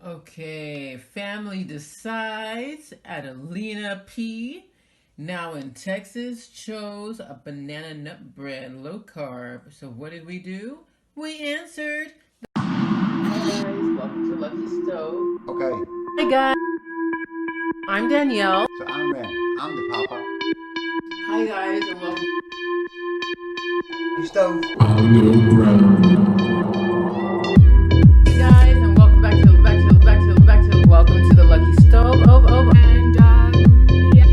Okay, family decides Adalina P, now in Texas, chose a banana nut bread, low carb. So what did we do? We answered. Hi guys, welcome to Lucky Stove. Okay, Hi guys, I'm Danielle. so I'm Ren. I'm the Papa. Hi guys, and welcome You stove. Hey guys, and welcome back to welcome to the Lucky Stove. And yeah.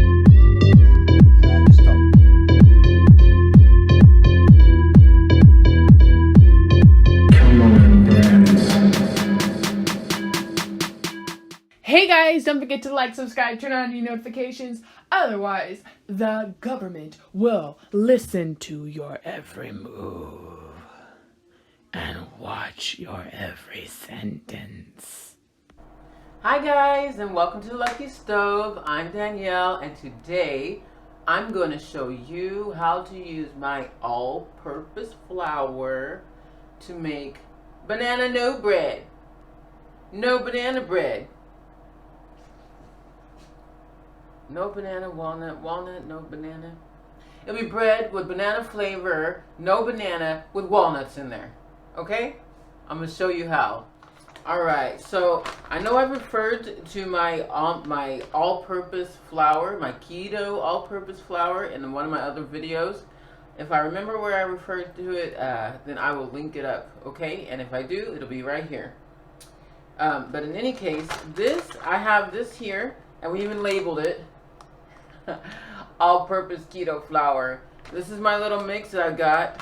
Just stop. Hey guys, don't forget to like, subscribe, turn on your notifications. Otherwise, the government will listen to your every move and watch your every sentence. Hi guys, and welcome to Lucky Stove. I'm Danielle, and today I'm going to show you how to use my all-purpose flour to make banana no bread. No banana bread. No banana, walnut, no banana. It'll be bread with banana flavor, no banana, with walnuts in there. Okay? I'm going to show you how. Alright, so I know I referred to my all-purpose flour, my keto all-purpose flour in one of my other videos. If I remember where I referred to it, then I will link it up, okay? And if I do, it'll be right here. But in any case, I have this here, and we even labeled it all-purpose keto flour. This is my little mix that I got,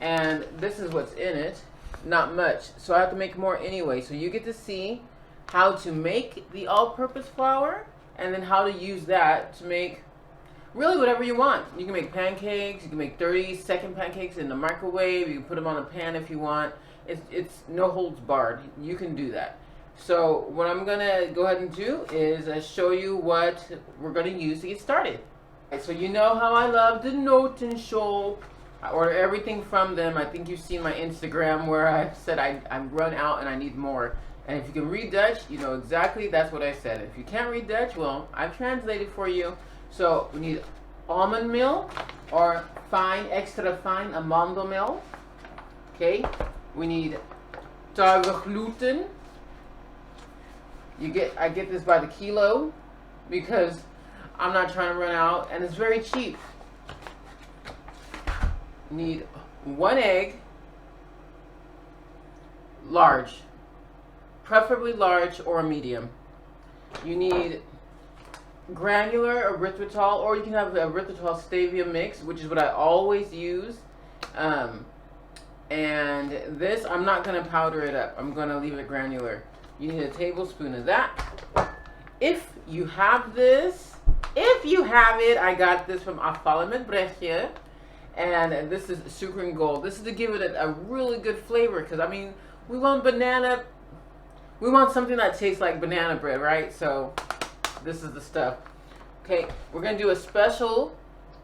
and this is what's in it. Not much, so I have to make more anyway. So you get to see how to make the all-purpose flour, and then how to use that to make really whatever you want. You can make pancakes, you can make 30-second pancakes in the microwave, you can put them on a pan if you want. It's no holds barred. You can do that. So what I'm gonna go ahead and do is show you what we're gonna use to get started. So you know how I love the Noten Show. I order everything from them. I think you've seen my Instagram where I said I'm run out and I need more. And if you can read Dutch, you know exactly that's what I said. If you can't read Dutch, well, I've translated for you. So we need almond meal or fine, extra fine amandelmeal. Okay. We need tarwe gluten. I get this by the kilo because I'm not trying to run out, and it's very cheap. Need 1 egg, large, preferably large or medium. You need granular erythritol, or you can have the erythritol stevia mix, which is what I always use. And this, I'm not going to powder it up. I'm going to leave it granular. You need a tablespoon of that. If you have this, I got this from Afvallen met Brechtje. And this is sugar and gold. This is to give it a really good flavor, because I mean, we want something that tastes like banana bread, right? So this is the stuff. Okay, we're gonna do a special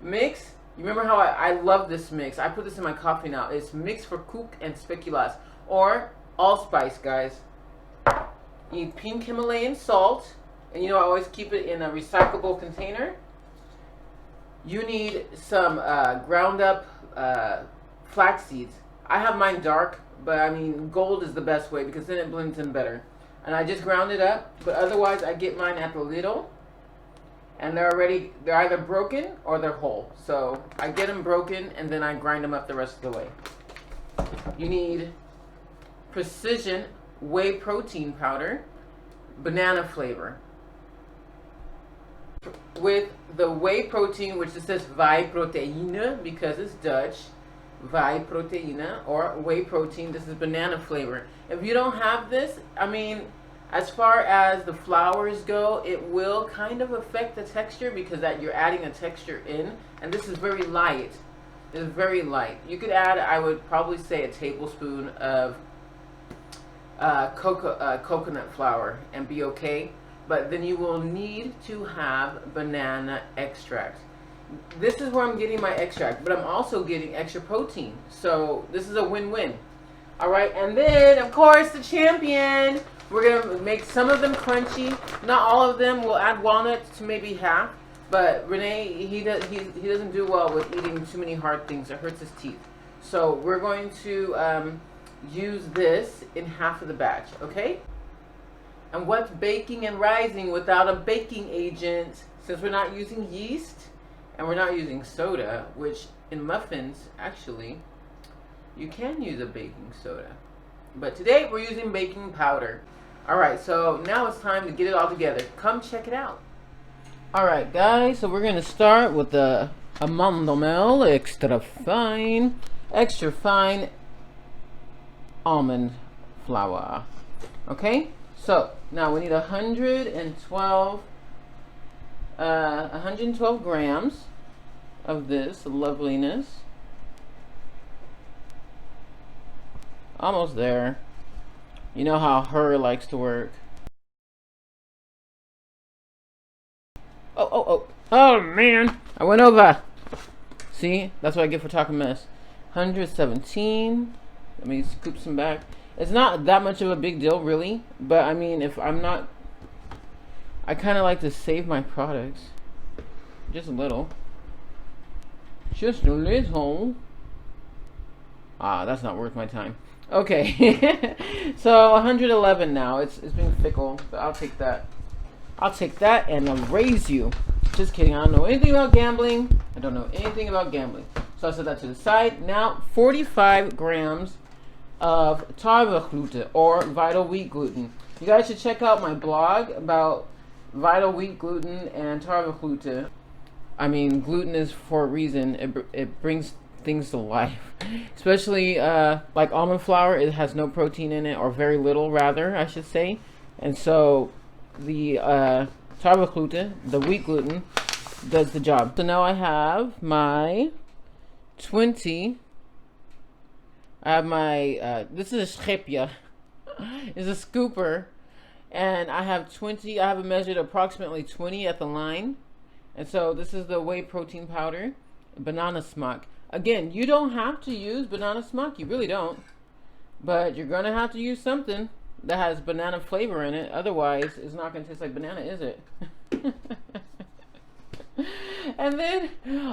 mix. You remember how I love this mix? I put this in my coffee now. It's mix for koek and speculoos, or allspice, guys. You need pink Himalayan salt, and you know I always keep it in a recyclable container. You need some ground up flax seeds. I have mine dark, but I mean gold is the best way because then it blends in better. And I just ground it up, but otherwise I get mine at the Lidl, and they're either broken or they're whole. So I get them broken and then I grind them up the rest of the way. You need precision whey protein powder, banana flavor. With the whey protein, which it says wijproteïne because it's Dutch, wijproteïne or whey protein. This is banana flavor. If you don't have this, I mean, as far as the flours go, it will kind of affect the texture because you're adding a texture in, and this is very light. It's very light. You could add, I would probably say, a tablespoon of coconut flour and be okay. But then you will need to have banana extract. This is where I'm getting my extract, but I'm also getting extra protein. So this is a win-win. All right, and then of course the champion. We're gonna make some of them crunchy. Not all of them. We'll add walnuts to maybe half. But Renee, he doesn't do well with eating too many hard things. It hurts his teeth. So we're going to use this in half of the batch, okay? And what's baking and rising without a baking agent? Since we're not using yeast and we're not using soda, which in muffins, actually, you can use a baking soda. But today we're using baking powder. All right, so now it's time to get it all together. Come check it out. All right, guys, so we're gonna start with the amandemel extra fine almond flour. Okay, so now we need 112 grams of this loveliness. Almost there. You know how her likes to work. Oh man, I went over. See, that's what I get for talking mess. 117. Let me scoop some back. It's not that much of a big deal, really. But I mean, if I'm not, I kind of like to save my products. Just a little. Just a little. Ah, that's not worth my time. Okay. So 111 now. It's being fickle, but I'll take that. I'll take that and I'll raise you. Just kidding. I don't know anything about gambling. I don't know anything about gambling. So I set that to the side. Now 45 grams of tarwegluten or vital wheat gluten. You guys should check out my blog about vital wheat gluten and tarwegluten. I mean, gluten is for a reason. It brings things to life. Especially like almond flour. It has no protein in it, or very little rather, I should say. And so the tarwegluten, the wheat gluten, does the job. So now I have my 20. I have my, this is a schepje. It's a scooper. And I have 20, I have it measured approximately 20 at the line. And so this is the whey protein powder, banana smack. Again, you don't have to use banana smack. You really don't. But you're going to have to use something that has banana flavor in it. Otherwise, it's not going to taste like banana, is it? And then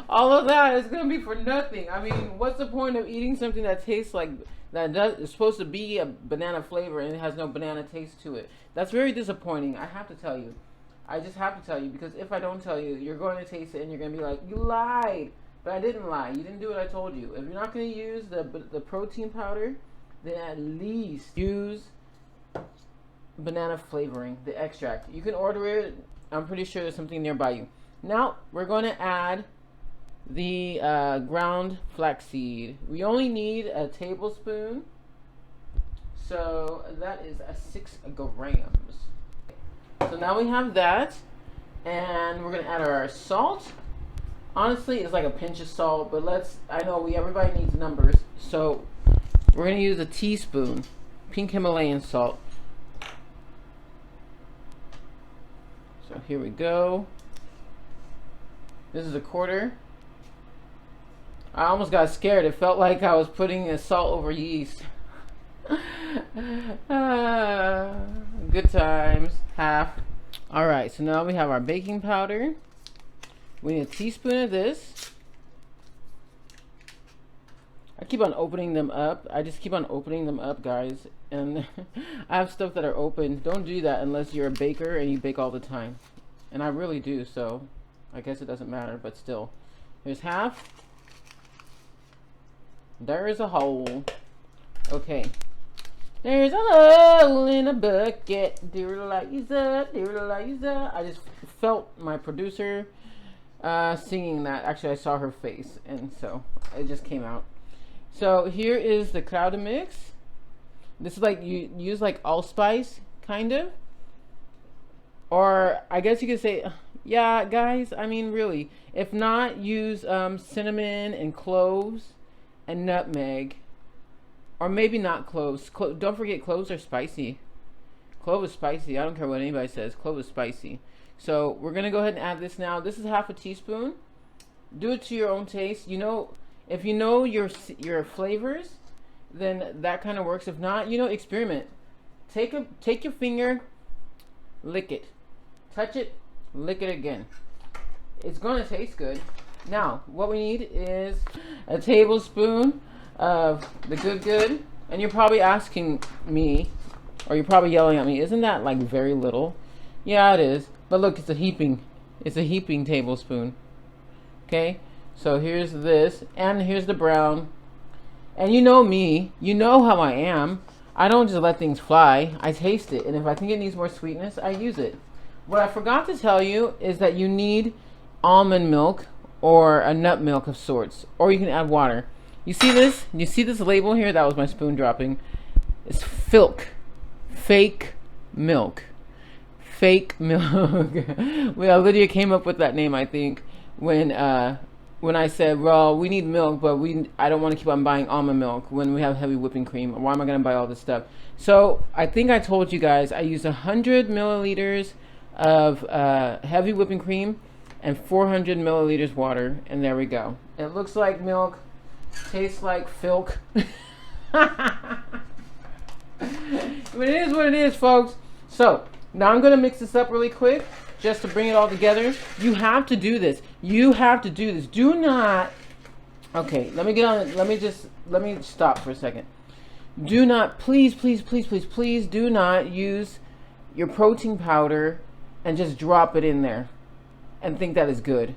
all of that is going to be for nothing. I mean, what's the point of eating something that tastes like, is supposed to be a banana flavor and it has no banana taste to it? That's very disappointing. I have to tell you. I just have to tell you, because if I don't tell you, you're going to taste it and you're going to be like, you lied. But I didn't lie. You didn't do what I told you. If you're not going to use the protein powder, then at least use banana flavoring, the extract. You can order it. I'm pretty sure there's something nearby you. Now we're going to add the ground flaxseed. We only need a tablespoon, so that is 6 grams. So now we have that, and we're going to add our salt. Honestly, it's like a pinch of salt, but I know everybody needs numbers, so we're going to use a teaspoon pink Himalayan salt. So here we go. This is a quarter. I almost got scared. It felt like I was putting a salt over yeast. Good times. Half. Alright, so now we have our baking powder. We need a teaspoon of this. I keep on opening them up. I just keep on opening them up, guys. And I have stuff that are open. Don't do that unless you're a baker and you bake all the time. And I really do, so I guess it doesn't matter, but still. Here's half. There is a hole. Okay. There's a hole in a bucket. Dear Liza, dear Liza. I just felt my producer singing that. Actually, I saw her face, and so it just came out. So here is the cloud mix. This is like, you use like allspice, kind of. Or I guess you could say, yeah, guys, I mean, really. If not, use cinnamon and cloves and nutmeg. Or maybe not cloves. Don't forget, cloves are spicy. Clove is spicy. I don't care what anybody says. Clove is spicy. So we're going to go ahead and add this now. This is half a teaspoon. Do it to your own taste. You know, if you know your flavors, then that kind of works. If not, you know, experiment. take your finger, lick it, touch it, lick it again. It's gonna taste good. Now, what we need is a tablespoon of the good. And you're probably asking me, or you're probably yelling at me, isn't that like very little? Yeah, it is. But look, it's a heaping tablespoon. Okay, so here's this, and here's the brown. And you know me, you know how I am. I don't just let things fly. I taste it, and if I think it needs more sweetness, I use it. What I forgot to tell you is that you need almond milk or a nut milk of sorts, or you can add water. You see this? You see this label here? That was my spoon dropping. It's FILK, fake milk. Fake milk. Well, Lydia came up with that name, I think, when I said, well, we need milk, but I don't want to keep on buying almond milk when we have heavy whipping cream. Why am I going to buy all this stuff? So I think I told you guys I used 100 milliliters of heavy whipping cream and 400 milliliters water, and there we go. It looks like milk, tastes like filk. But it is what it is, folks. So now I'm gonna mix this up really quick just to bring it all together. You have to do this. You have to do this. Do not. Okay, let me get on it. Let me stop for a second. Do not, please do not use your protein powder and just drop it in there and think that is good.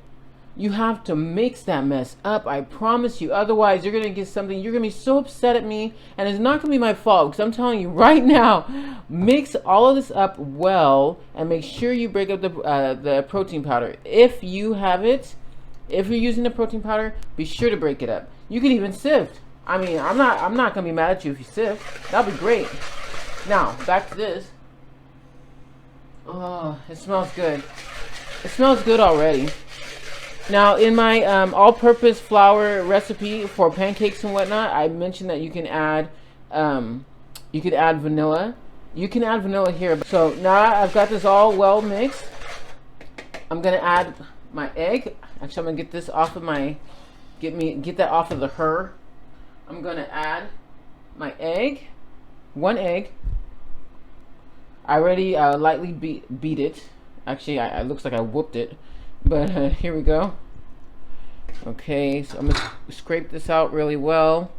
You have to mix that mess up, I promise you. Otherwise, you're going to get something, you're going to be so upset at me, and it's not going to be my fault, because I'm telling you right now, mix all of this up well, and make sure you break up the protein powder. If you have it, if you're using the protein powder, be sure to break it up. You can even sift. I mean, I'm not going to be mad at you if you sift. That'll be great. Now, back to this. Oh, it smells good. It smells good already. Now, in my all-purpose flour recipe for pancakes and whatnot, I mentioned that you can add vanilla. You can add vanilla here. So now I've got this all well mixed. I'm gonna add my egg. Actually, I'm gonna get this off of get that off of the her. I'm gonna add my egg, 1 egg. I already lightly beat it. Actually, it looks like I whooped it. But here we go. Okay, so I'm gonna scrape this out really well.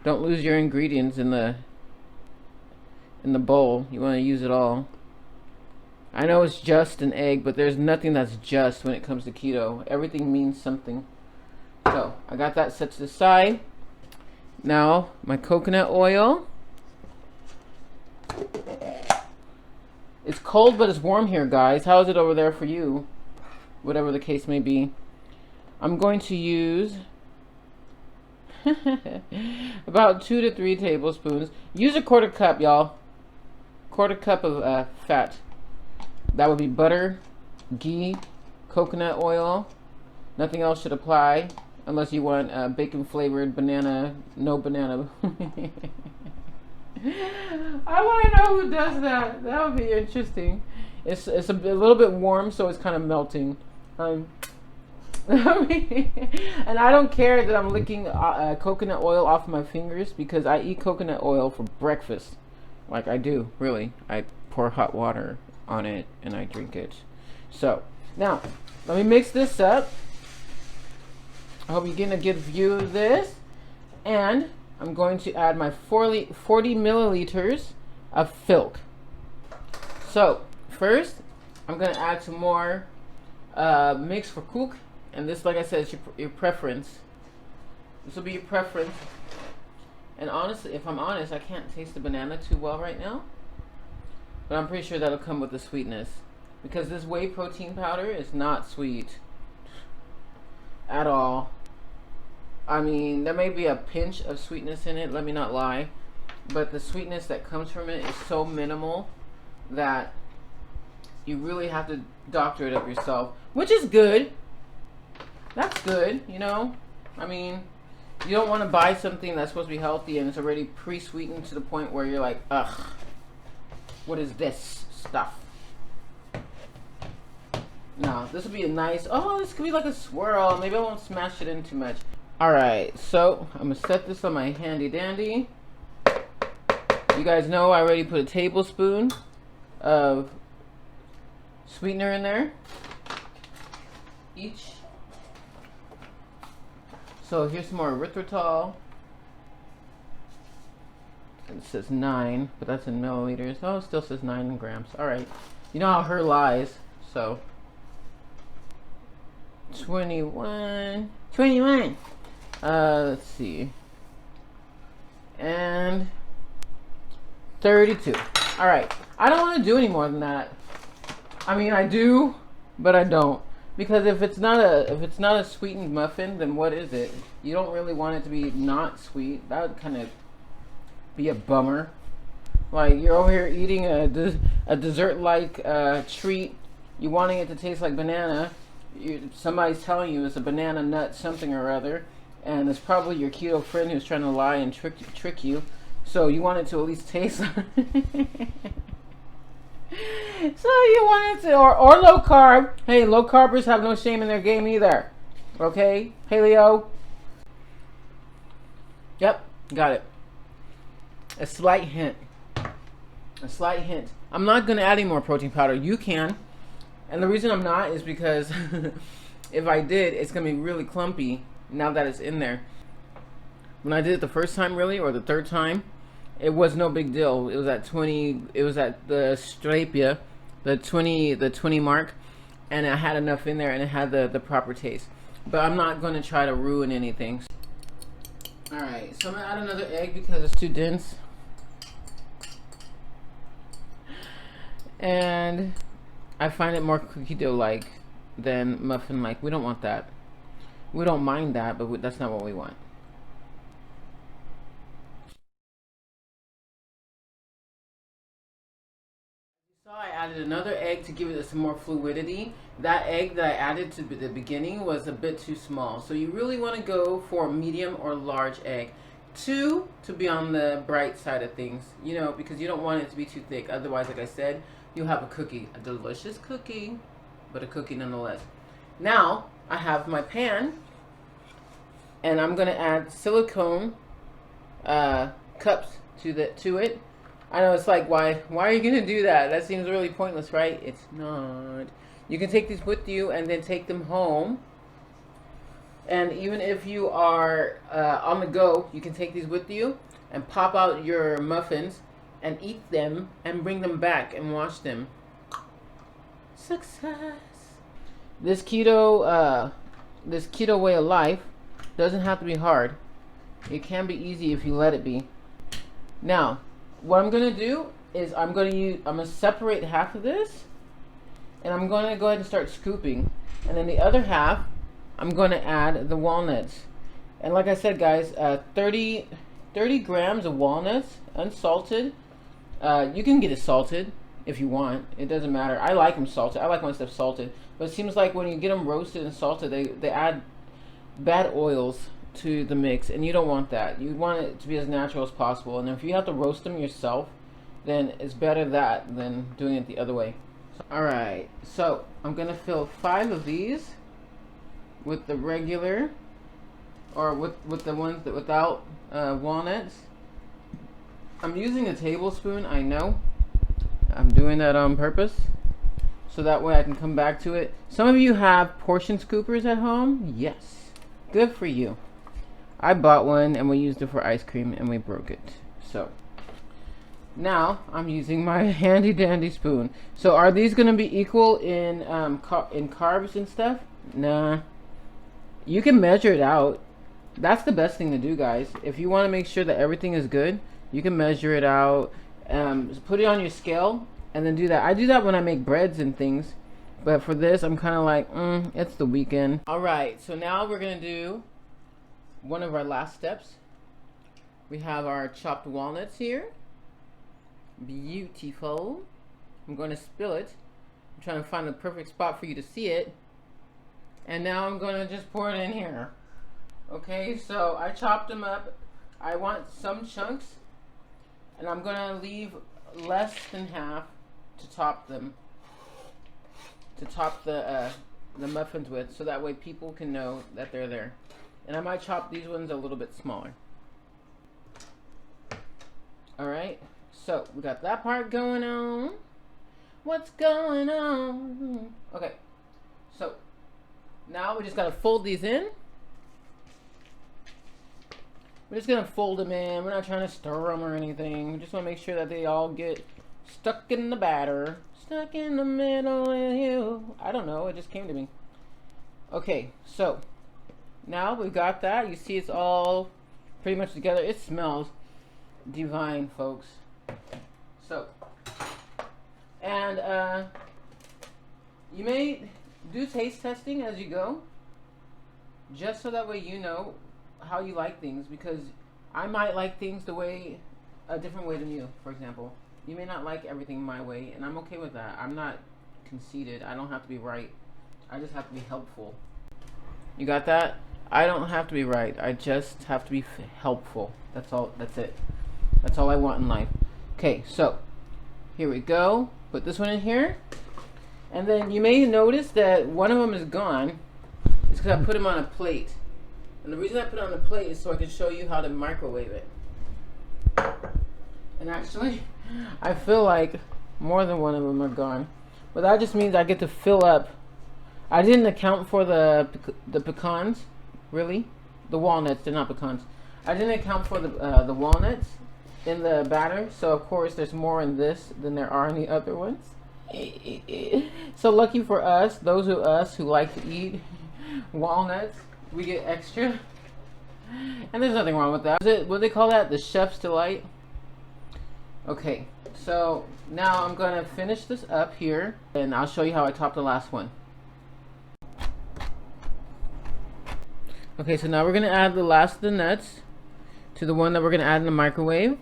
Don't lose your ingredients in the bowl. You want to use it all. I know it's just an egg, but there's nothing that's just when it comes to keto. Everything means something. So I got that set to the side. Now my coconut oil. It's cold, but it's warm here, guys. How is it over there for you? Whatever the case may be. I'm going to use about 2 to 3 tablespoons. Use a 1/4 cup, y'all. 1/4 cup of fat. That would be butter, ghee, coconut oil. Nothing else should apply unless you want bacon flavored banana. No banana. I want to know who does that. That would be interesting. It's a little bit warm, so it's kind of melting. And I don't care that I'm licking coconut oil off my fingers, because I eat coconut oil for breakfast. Like I do, really. I pour hot water on it and I drink it. So now let me mix this up. I hope you're getting a good view of this. And I'm going to add my 40 milliliters of filk. So first, I'm going to add some more mix for cook. And this, like I said, is your preference. This will be your preference. And honestly, if I'm honest, I can't taste the banana too well right now. But I'm pretty sure that'll come with the sweetness. Because this whey protein powder is not sweet at all. I mean, there may be a pinch of sweetness in it, let me not lie. But the sweetness that comes from it is so minimal that you really have to doctor it up yourself. Which is good. That's good, you know. I mean, you don't want to buy something that's supposed to be healthy and it's already pre-sweetened to the point where you're like, ugh, what is this stuff? No, this will be a nice, oh, this could be like a swirl. Maybe I won't smash it in too much. Alright, so I'm going to set this on my handy dandy. You guys know I already put a tablespoon of sweetener in there each. So here's some more erythritol. It says 9, but that's in milliliters. Oh, it still says 9 grams. All right. You know how her lies. So 21. Let's see. And 32. All right. I don't want to do any more than that. I mean, I do, but I don't. Because if it's not a sweetened muffin, then what is it? You don't really want it to be not sweet. That would kind of be a bummer. Like you're over here eating a dessert-like treat. You wanting it to taste like banana. Somebody's telling you it's a banana nut something or other, and it's probably your keto friend who's trying to lie and trick you. So you want it to at least taste. So you want it to, or low carb. Hey, low carbers have no shame in their game either. Okay, paleo. Yep, got it. A slight hint. A slight hint. I'm not going to add any more protein powder. You can. And the reason I'm not is because if I did, it's going to be really clumpy now that it's in there. When I did it the first time, really, or the third time, it was no big deal. It was at 20. It was at the strapia, the 20 mark, and I had enough in there, and it had the proper taste. But I'm not going to try to ruin anything. All right, so I'm gonna add another egg because it's too dense, and I find it more cookie dough like than muffin like. We don't want that. We don't mind that, but that's not what we want. So I added another egg to give it some more fluidity. That egg that I added to the beginning was a bit too small. So you really want to go for a medium or large egg. 2 to be on the bright side of things, you know, because you don't want it to be too thick. Otherwise, like I said, you'll have a cookie, a delicious cookie, but a cookie nonetheless. Now I have my pan, and I'm going to add silicone cups to it. I know it's like, why are you going to do that? That seems really pointless, right? It's not. You can take these with you and then take them home. And even if you are on the go, you can take these with you and pop out your muffins and eat them and bring them back and wash them. Success. This keto way of life doesn't have to be hard. It can be easy if you let it be. Now, what I'm going to do is I'm going to separate half of this, and I'm going to go ahead and start scooping. And then the other half, I'm going to add the walnuts. And like I said, guys, 30 grams of walnuts, unsalted. You can get it salted if you want. It doesn't matter. I like them salted. I like my stuff salted. But it seems like when you get them roasted and salted, they add bad oils to the mix, and you don't want that. You want it to be as natural as possible. And if you have to roast them yourself, then it's better that than doing it the other way. Alright, so I'm going to fill 5 of these with the regular, or with the ones that without walnuts. I'm using a tablespoon, I know. I'm doing that on purpose, so that way I can come back to it. Some of you have portion scoopers at home. Yes, good for you. I bought one and we used it for ice cream and we broke it. So now I'm using my handy dandy spoon. So are these going to be equal in carbs and stuff? Nah. You can measure it out. That's the best thing to do, guys. If you want to make sure that everything is good, you can measure it out. Put it on your scale and then do that. I do that when I make breads and things. But for this, I'm kind of like, it's the weekend. Alright, so now we're going to do one of our last steps. We have our chopped walnuts here. Beautiful. I'm going to spill it. I'm trying to find the perfect spot for you to see it. And now I'm going to just pour it in here. Okay, so I chopped them up. I want some chunks, and I'm going to leave less than half to top them, to top the muffins with, so that way people can know that they're there. And I might chop these ones a little bit smaller. Alright, So we got that part going on. What's going on? Okay, so now we just gotta fold these in. We're just gonna fold them in. We're not trying to stir them or anything. We just wanna make sure that they all get stuck in the batter. Stuck in the middle with you. I don't know, it just came to me. Okay, so now we've got that. You see it's all pretty much together. It smells divine, folks. So, and you may do taste testing as you go, just so that way you know how you like things, because I might like things a different way than you. For example, you may not like everything my way, and I'm okay with that. I'm not conceited. I don't have to be right. I just have to be helpful. You got that? I don't have to be right. I just have to be helpful. That's all. That's it. That's all I want in life. Okay, so here we go. Put this one in here, and then you may notice that one of them is gone. It's because I put them on a plate. And the reason I put it on a plate is so I can show you how to microwave it. And actually, I feel like more than one of them are gone. But that just means I get to fill up. I didn't account for the pecans, really. The walnuts, they're not pecans. I didn't account for the walnuts in the batter. So of course there's more in this than there are in the other ones. So lucky for us, those of us who like to eat walnuts, we get extra, and there's nothing wrong with that. What do they call that? The chef's delight. Okay, so now I'm gonna finish this up here, and I'll show you how I top the last one. Okay, so now we're gonna add the last of the nuts to the one that we're gonna add in the microwave,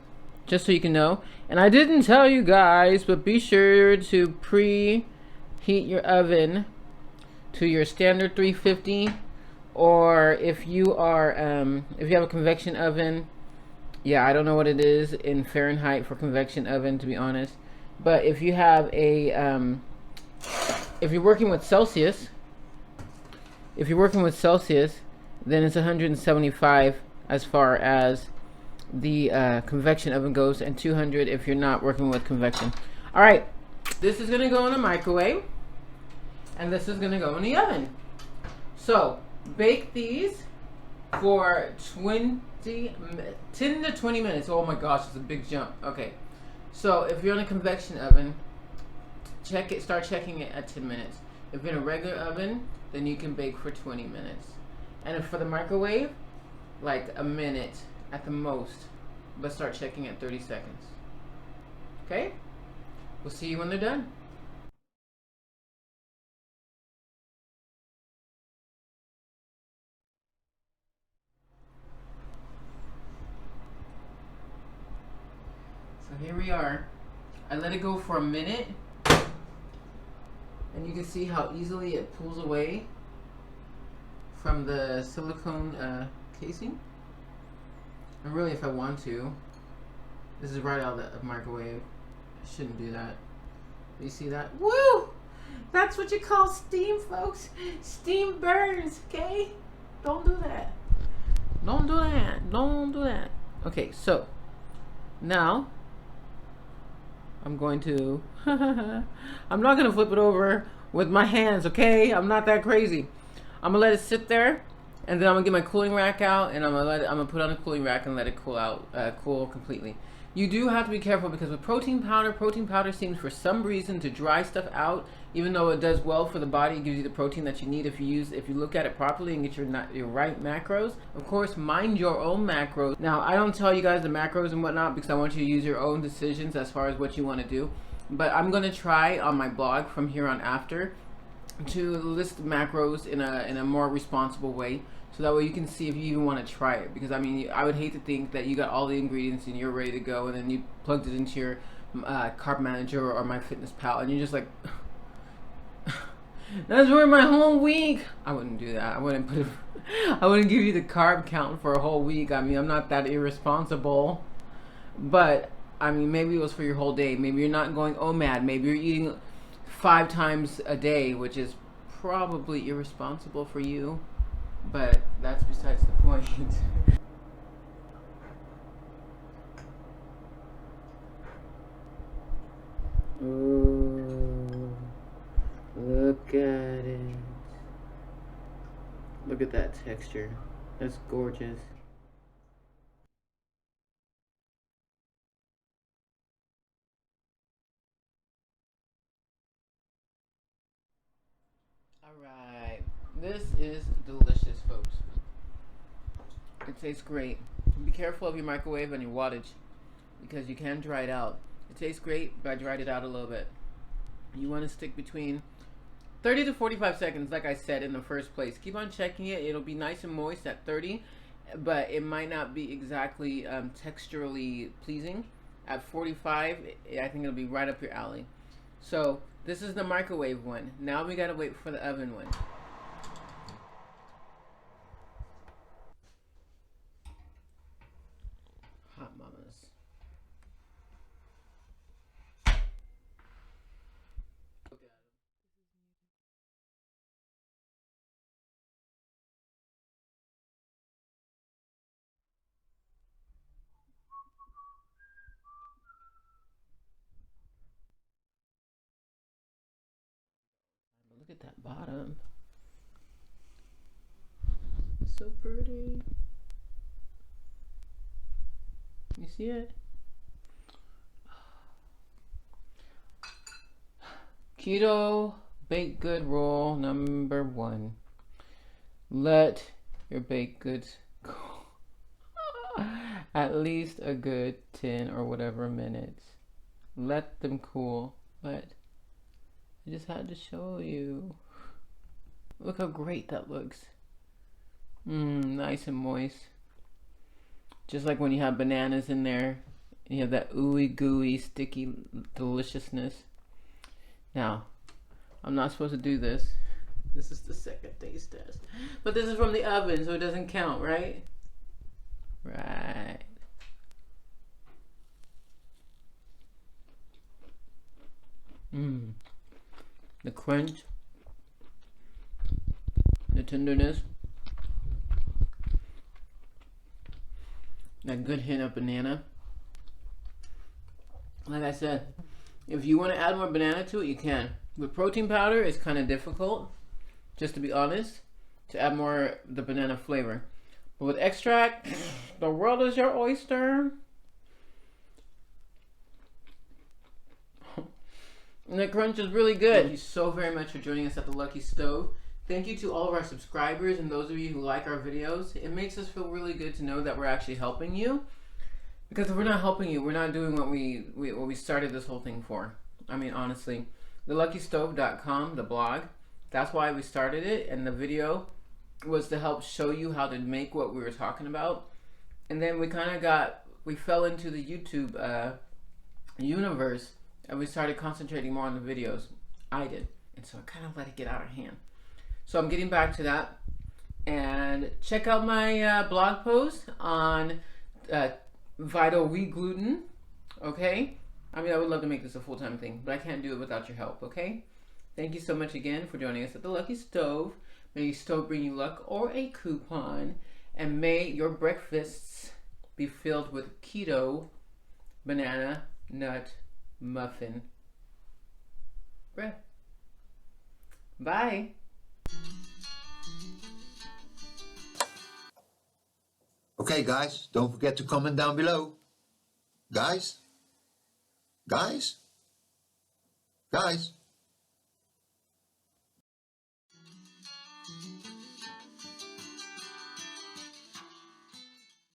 just so you can know. And I didn't tell you guys, but be sure to preheat your oven to your standard 350. Or if you are, if you have a convection oven, yeah, I don't know what it is in Fahrenheit for convection oven, to be honest. But if you have a, if you're working with Celsius, then it's 175 as far as the convection oven goes, and 200 if you're not working with convection. All right, this is gonna go in the microwave, and this is gonna go in the oven. So bake these for 10 to 20 minutes. Oh my gosh, it's a big jump. Okay, so if you're in a convection oven, start checking it at 10 minutes. If you're in a regular oven, then you can bake for 20 minutes. And if for the microwave, like a minute at the most, but start checking at 30 seconds. Okay, we'll see you when they're done. So here we are. I let it go for a minute, and you can see how easily it pulls away from the silicone casing. And really, if I want to, this is right out of the microwave. I shouldn't do that. You see that? Woo! That's what you call steam, folks. Steam burns, okay? Don't do that. Don't do that. Don't do that. Okay, so now I'm going to I'm not gonna flip it over with my hands, okay? I'm not that crazy. I'm gonna let it sit there, and then I'm gonna get my cooling rack out, and I'm gonna put on a cooling rack and let it cool out, cool completely. You do have to be careful, because with protein powder seems for some reason to dry stuff out, even though it does well for the body. It gives you the protein that you need if you look at it properly and get your right macros. Of course, mind your own macros. Now, I don't tell you guys the macros and whatnot, because I want you to use your own decisions as far as what you want to do. But I'm gonna try on my blog from here on after to list macros in a more responsible way, so that way you can see if you even want to try it. Because I mean, I would hate to think that you got all the ingredients and you're ready to go, and then you plugged it into your carb manager or MyFitnessPal, and you're just like, that's for my whole week. I wouldn't do that. I wouldn't give you the carb count for a whole week. I mean, I'm not that irresponsible. But I mean, maybe it was for your whole day. Maybe you're not going OMAD. Maybe you're eating 5 times a day, which is probably irresponsible for you, but that's besides the point. Look at that texture. That's gorgeous. Alright. This is delicious, folks. It tastes great. Be careful of your microwave and your wattage because you can dry it out. It tastes great, but I dried it out a little bit. You want to stick between 30 to 45 seconds, like I said in the first place. Keep on checking it. It'll be nice and moist at 30, but it might not be exactly texturally pleasing. At 45, I think it'll be right up your alley. So this is the microwave one. Now we gotta wait for the oven one. Hot mamas. Look at that bottom. It's so pretty. You see it? Keto baked good rule number 1. Let your baked goods go at least a good 10 or whatever minutes. Let them cool. But I just had to show you. Look how great that looks. Nice and moist. Just like when you have bananas in there. And you have that ooey gooey sticky deliciousness. Now, I'm not supposed to do this. This is the second taste test. But this is from the oven, so it doesn't count, right? Right. The crunch, the tenderness, that good hint of banana. Like I said, if you want to add more banana to it, you can. With protein powder, it's kind of difficult, just to be honest, to add more the banana flavor. But with extract, the world is your oyster. And the crunch is really good. Thank you so very much for joining us at the Lucky Stove. Thank you to all of our subscribers and those of you who like our videos. It makes us feel really good to know that we're actually helping you. Because if we're not helping you, we're not doing what we started this whole thing for. I mean, honestly. TheLuckyStove.com, the blog, that's why we started it. And the video was to help show you how to make what we were talking about. And then we fell into the YouTube universe. And we started concentrating more on the videos. I did. And so I kind of let it get out of hand. So I'm getting back to that. And check out my blog post on Vital Wheat Gluten. Okay? I mean, I would love to make this a full-time thing, but I can't do it without your help, okay? Thank you so much again for joining us at the Lucky Stove. May your stove bring you luck or a coupon. And may your breakfasts be filled with keto, banana, nut, muffin bread. Bye. Okay, guys, don't forget to comment down below. Guys?